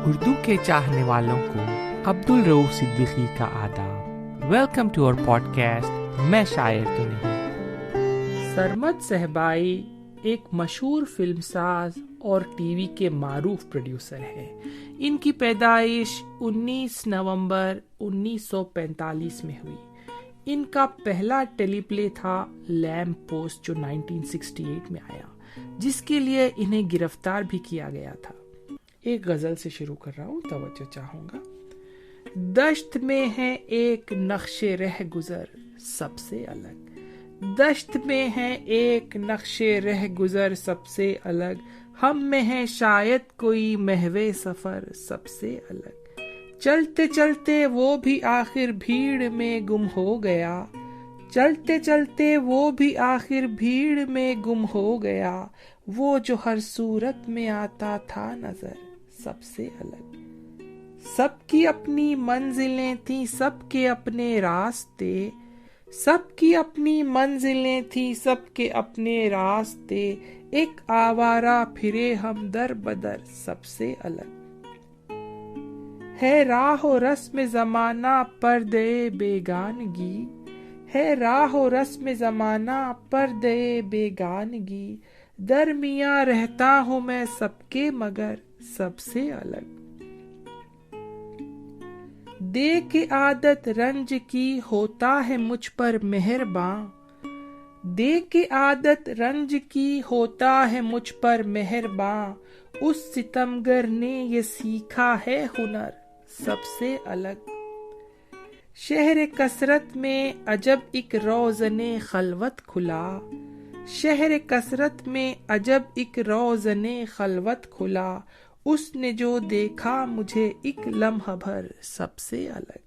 اردو کے چاہنے والوں کو عبدالرؤوف صدیقی کا آداب۔ ویلکم ٹو اور پوڈ کاسٹ میں شاعر تو نہیں۔ سرمد صہبائی ایک مشہور فلم ساز اور ٹی وی کے معروف پروڈیوسر ہیں۔ ان کی پیدائش 19 نومبر 1945 میں ہوئی۔ ان کا پہلا ٹیلی پلے تھا لیمپ پوسٹ جو 1968 میں آیا، جس کے لیے انہیں گرفتار بھی کیا گیا تھا۔ ایک غزل سے شروع کر رہا ہوں، توجہ چاہوں گا۔ دشت میں ہے ایک نقش رہ گزر سب سے الگ، دشت میں ہے ایک نقش رہ گزر سب سے الگ، ہم میں ہے شاید کوئی محو سفر سب سے الگ، چلتے چلتے وہ بھی آخر بھیڑ میں گم ہو گیا، چلتے چلتے وہ بھی آخر بھیڑ میں گم ہو گیا، وہ جو ہر صورت میں آتا تھا نظر سب سے الگ، سب کی اپنی منزلیں تھیں سب کے اپنے راستے، سب کی اپنی منزلیں تھیں سب کے اپنے راستے، ایک آوارہ پھرے ہم در بدر سب سے الگ، ہے راہ و رسم زمانہ پردے بیگانگی، ہے راہ و رسم زمانہ پردے بیگانگی، درمیاں رہتا ہوں میں سب کے مگر سب سے الگ، دیکھ عادت رنج کی ہوتا ہے مجھ پر مہرباں، دیکھ عادت رنج کی ہوتا ہے مجھ پر مہرباں، اس ستمگر نے یہ سیکھا ہے ہنر سب سے الگ، شہر کثرت میں عجب ایک روزن خلوت کھلا، شہر کثرت میں عجب ایک روزن خلوت کھلا، اس نے جو دیکھا مجھے ایک لمحہ بھر سب سے الگ،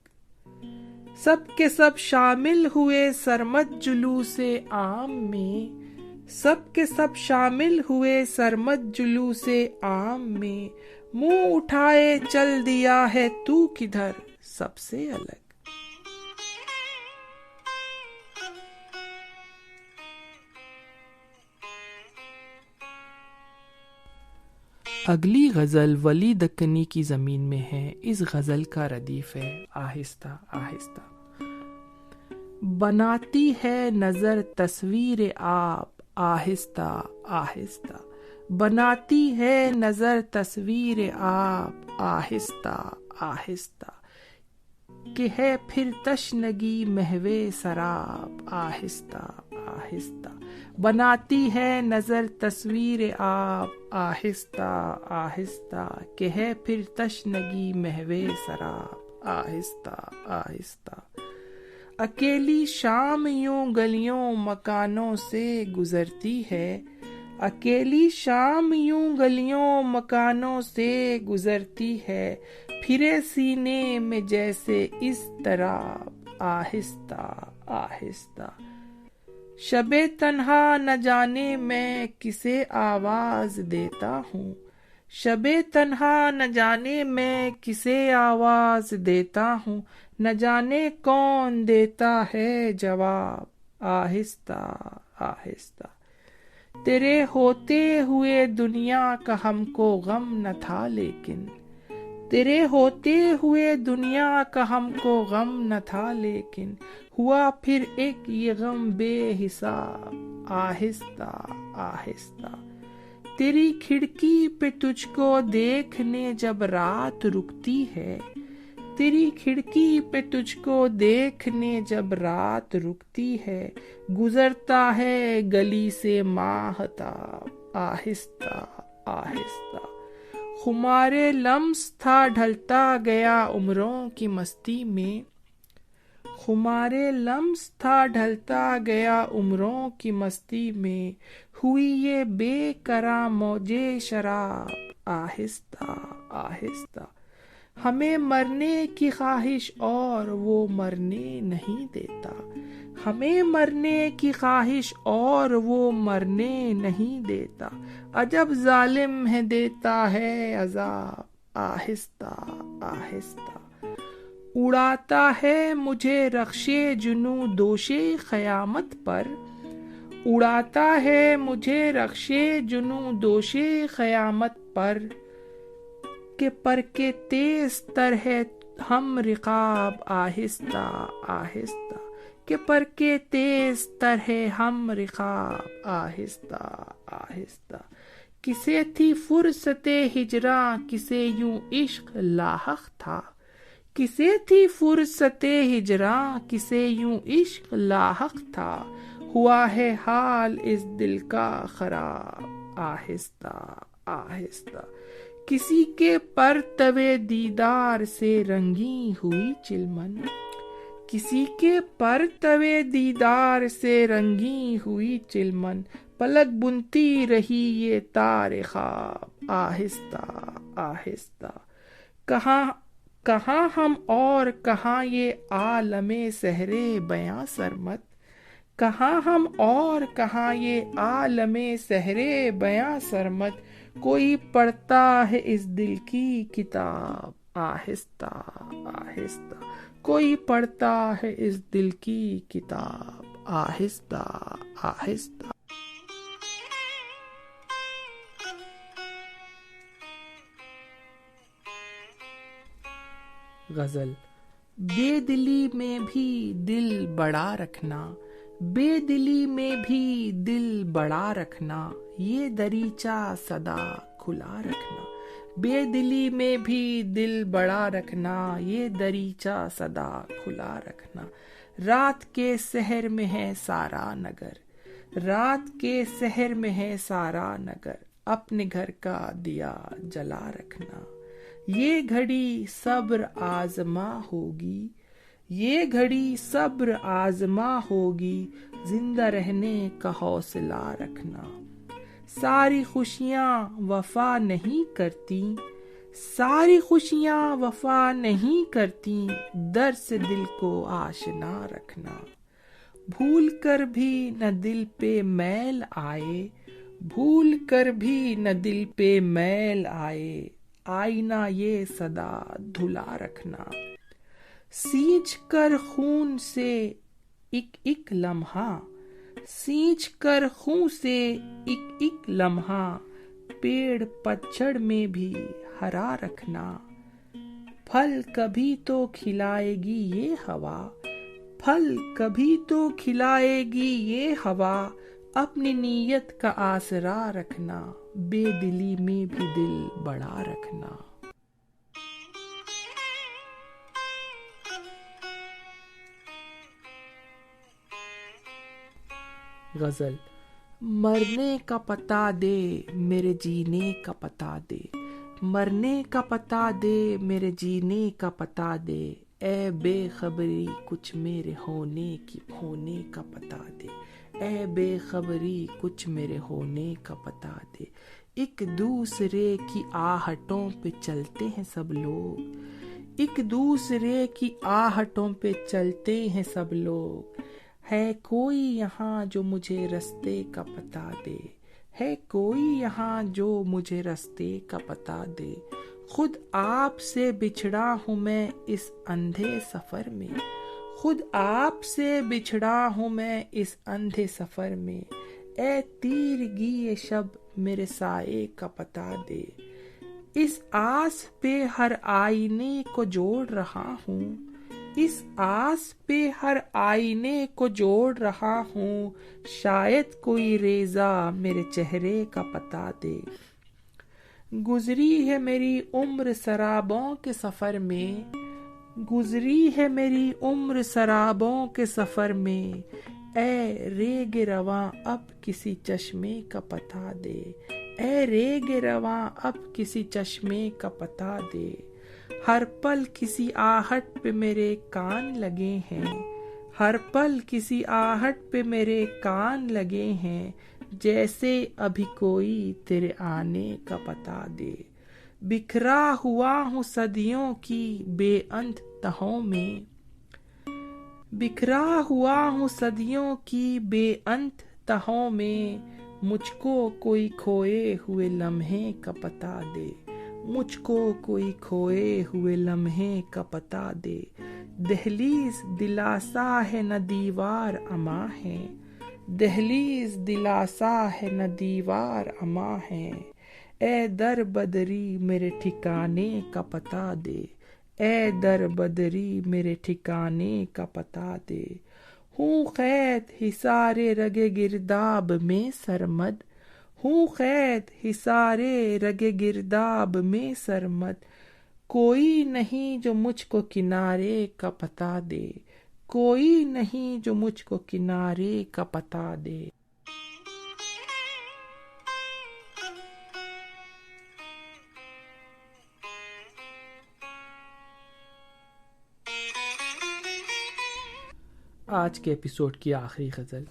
سب کے سب شامل ہوئے سرمد جلوس عام میں، سب کے سب شامل ہوئے سرمد جلوس عام میں، منہ اٹھائے چل دیا ہے تو کدھر سب سے الگ۔ اگلی غزل ولی دکنی کی زمین میں ہے۔ اس غزل کا ردیف ہے آہستہ آہستہ، بناتی ہے نظر تصویر آپ آہستہ آہستہ، بناتی ہے نظر تصویر آپ آہستہ آہستہ، کہ ہے پھر تشنگی محو سراب آہستہ آہستہ، بناتی ہے نظر تصویر آپ آہستہ آہستہ، کہ ہے پھر تشنگی محو سراب آہستہ آہستہ، اکیلی شام یوں گلیوں مکانوں سے گزرتی ہے، اکیلی شام یوں گلیوں مکانوں سے گزرتی ہے، پھرے سینے میں جیسے اضطراب آہستہ آہستہ، شب تنہا نہ جانے میں کسے آواز دیتا ہوں، شب تنہا نہ جانے میں کسے آواز دیتا ہوں، نہ جانے کون دیتا ہے جواب آہستہ آہستہ، تیرے ہوتے ہوئے دنیا کا ہم کو غم نہ تھا لیکن، تیرے ہوتے ہوئے دنیا کا ہم کو غم نہ تھا لیکن، ہوا پھر ایک یہ غم بے حساب آہستہ آہستہ، تیری کھڑکی پہ تجھ کو دیکھنے جب رات رکتی ہے، تیری کھڑکی پہ تجھ کو دیکھنے جب رات رکتی ہے، گزرتا ہے گلی سے ماہتاب آہستہ آہستہ، خمار لمس تھا ڈھلتا گیا عمروں کی مستی میں، خمار لمس تھا ڈھلتا گیا عمروں کی مستی میں، ہوئی یہ بے قرار موج شراب آہستہ آہستہ، ہمیں مرنے کی خواہش اور وہ مرنے نہیں دیتا، ہمیں مرنے کی خواہش اور وہ مرنے نہیں دیتا، عجب ظالم ہے دیتا ہے عذاب آہستہ آہستہ، اڑاتا ہے مجھے رخش جنوں دوش قیامت پر، اڑاتا ہے مجھے رخش جنوں دوش قیامت پر، کہ پر کے تیز تر ہے ہم رقاب آہستہ آہستہ، کہ پر کے تیز تر ہے ہم رقاب آہستہ آہستہ، کسے تھی فرصت ہجراں کسے یوں عشق لاحق تھا، کسے تھی فرصت ہجراں کسے یوں عشق لاحق تھا، ہوا ہے حال اس دل کا خراب آہستہ آہستہ، کسی کے پرتوے دیدار سے رنگی ہوئی چلمن، کسی کے پرتوے دیدار سے رنگی ہوئی چلمن، پلک بنتی رہی یہ تار خواب آہستہ آہستہ، کہاں ہم اور کہاں یہ عالم سحر بیاں سرمت، کہاں ہم اور کہاں یہ عالم سحر بیاں سرمت، کوئی پڑھتا ہے اس دل کی کتاب آہستہ آہستہ، کوئی پڑھتا ہے اس دل کی کتاب آہستہ آہستہ۔ غزل۔ بے دلی میں بھی دل بڑا رکھنا، بے دلی میں بھی دل بڑا رکھنا، یہ دریچہ سدا کھلا رکھنا، بے دلی میں بھی دل بڑا رکھنا، یہ دریچہ سدا کھلا رکھنا، رات کے سحر میں ہے سارا نگر، رات کے سحر میں ہے سارا نگر، اپنے گھر کا دیا جلا رکھنا، یہ گھڑی صبر آزما ہوگی، یہ گھڑی صبر آزما ہوگی، زندہ رہنے کا حوصلہ رکھنا، ساری خوشیاں وفا نہیں کرتی، ساری خوشیاں وفا نہیں کرتی، در سے دل کو آشنا رکھنا، بھول کر بھی نہ دل پہ میل آئے، بھول کر بھی نہ دل پہ میل آئے، آئینہ یہ سدا دھلا رکھنا، سینچ کر خون سے ایک ایک لمحہ، سینچ کر خون سے ایک ایک لمحہ، پیڑ پتجھڑ میں بھی ہرا رکھنا، پھل کبھی تو کھلائے گی یہ ہوا، پھل کبھی تو کھلائے گی یہ ہوا، اپنی نیت کا آسرا رکھنا، بے دلی میں بھی دل بڑا رکھنا۔ غزل۔ مرنے کا پتہ دے میرے جینے کا پتہ دے، مرنے کا پتہ دے میرے جینے کا پتہ دے، اے بے خبری کچھ میرے ہونے کا پتہ دے، اے بے خبری کچھ میرے ہونے کا پتہ دے، ایک دوسرے کی آہٹوں پہ چلتے ہیں سب لوگ، ایک دوسرے کی آہٹوں پہ چلتے ہیں سب لوگ، ہے کوئی یہاں جو مجھے رستے کا پتہ دے، ہے کوئی یہاں جو مجھے رستے کا پتہ دے، خود آپ سے بچھڑا ہوں میں اس اندھے سفر میں، خود آپ سے بچھڑا ہوں میں اس اندھے سفر میں، اے تیرگی شب میرے سائے کا پتہ دے، اس آس پہ ہر آئینے کو جوڑ رہا ہوں، اس آس پہ ہر آئینے کو جوڑ رہا ہوں، شاید کوئی ریزہ میرے چہرے کا پتہ دے، گزری ہے میری عمر سرابوں کے سفر میں، گزری ہے میری عمر سرابوں کے سفر میں، اے ریگ رواں اب کسی چشمے کا پتہ دے، اے ریگ رواں اب کسی چشمے کا پتہ دے، ہر پل کسی آہٹ پہ میرے کان لگے ہیں، ہر پل کسی آہٹ پہ میرے کان لگے ہیں، جیسے ابھی کوئی تیرے آنے کا پتہ دے، بکھرا ہوا ہوں صدیوں کی بے انت تہوں میں، بکھرا ہوا ہوں صدیوں کی بے انت تہوں میں، مجھ کو کوئی کھوئے ہوئے لمحے کا پتہ دے، مجھ کو کوئی کھوئے ہوئے لمحے کا پتہ دے، دہلیز دلاسا ہے نہ دیوار اما ہے، دہلیز دلاسا ہے نہ دیوار اما ہے، اے در بدری میرے ٹھکانے کا پتہ دے، اے در بدری میرے ٹھکانے کا پتہ دے۔ ہوں قید حصار رگ گرداب میں سرمد، ہوں قید حصار رگ گرداب میں سرمد، کوئی نہیں جو مجھ کو کنارے کا پتہ دے، کوئی نہیں جو مجھ کو کنارے کا پتہ دے۔ آج کے ایپیسوڈ کی آخری غزل۔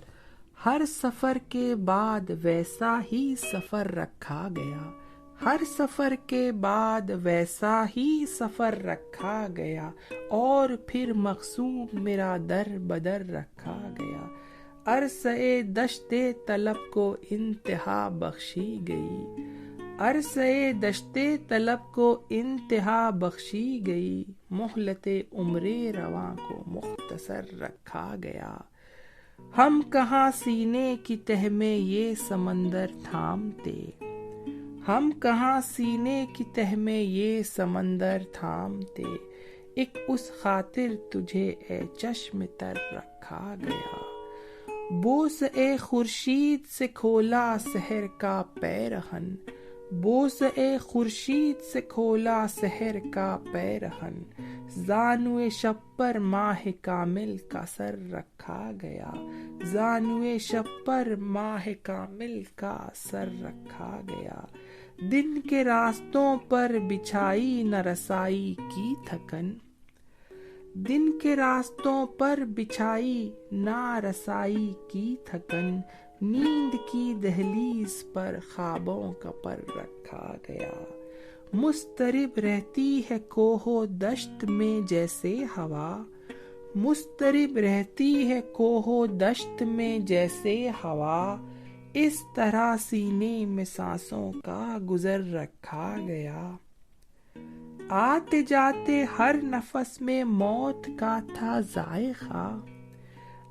ہر سفر کے بعد ویسا ہی سفر رکھا گیا، ہر سفر کے بعد ویسا ہی سفر رکھا گیا، اور پھر مقصود میرا در بدر رکھا گیا، عرصۂ دشت طلب کو انتہا بخشی گئی، عرصۂ دشت طلب کو انتہا بخشی گئی، مہلت عمر رواں کو مختصر رکھا گیا۔ ہم کہاں سینے کی تہ میں یہ سمندر تھامتے، ہم کہاں سینے کی تہ میں یہ سمندر تھامتے، ایک اس خاطر تجھے اے چشم تر رکھا گیا، بوس اے خورشید سے کھولا سحر کا پیرہن، بوس اے خورشید سے کھولا سحر کا پیرہن، زانوئے شب پر ماہ کامل کا سر رکھا گیا، زانوئے شب پر ماہ کامل کا سر رکھا گیا، دن کے راستوں پر بچھائی نہ رسائی کی تھکن، دن کے راستوں پر بچھائی نہ رسائی کی تھکن، نیند کی دہلیز پر خوابوں کا پر رکھا گیا، مضطرب رہتی ہے کوہ و دشت میں جیسے ہوا، مضطرب رہتی ہے کوہ و دشت میں جیسے ہوا، اس طرح سینے میں سانسوں کا گزر رکھا گیا، آتے جاتے ہر نفس میں موت کا تھا ذائقہ،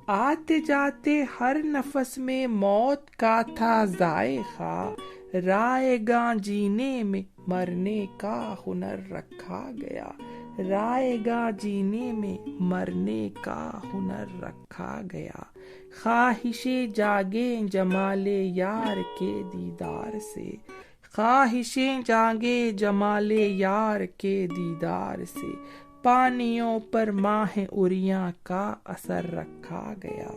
آتے جاتے ہر نفس میں موت کا تھا ذائقہ، رائے گاں جینے میں مرنے کا ہنر رکھا گیا، رائے گاں جینے میں مرنے کا ہنر رکھا گیا، خواہشیں جاگیں جمال یار کے دیدار سے، خواہشیں جاگیں جمال یار کے دیدار سے، پانیوں پر ماہ عریاں کا اثر رکھا گیا،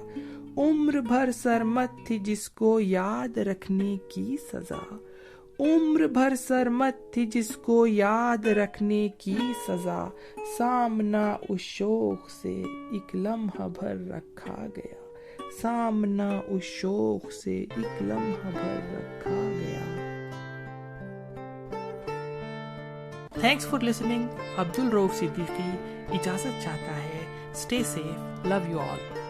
عمر بھر سرمت تھی جس کو یاد رکھنے کی سزا، عمر بھر سرمت تھی جس کو یاد رکھنے کی سزا، سامنا اس شوق سے ایک لمحہ بھر رکھا گیا، سامنا اس شوق سے ایک لمحہ بھر رکھا گیا۔ Thanks for listening. Abdul Rauf Siddiqui اجازت چاہتا ہے۔ Stay safe, love you all.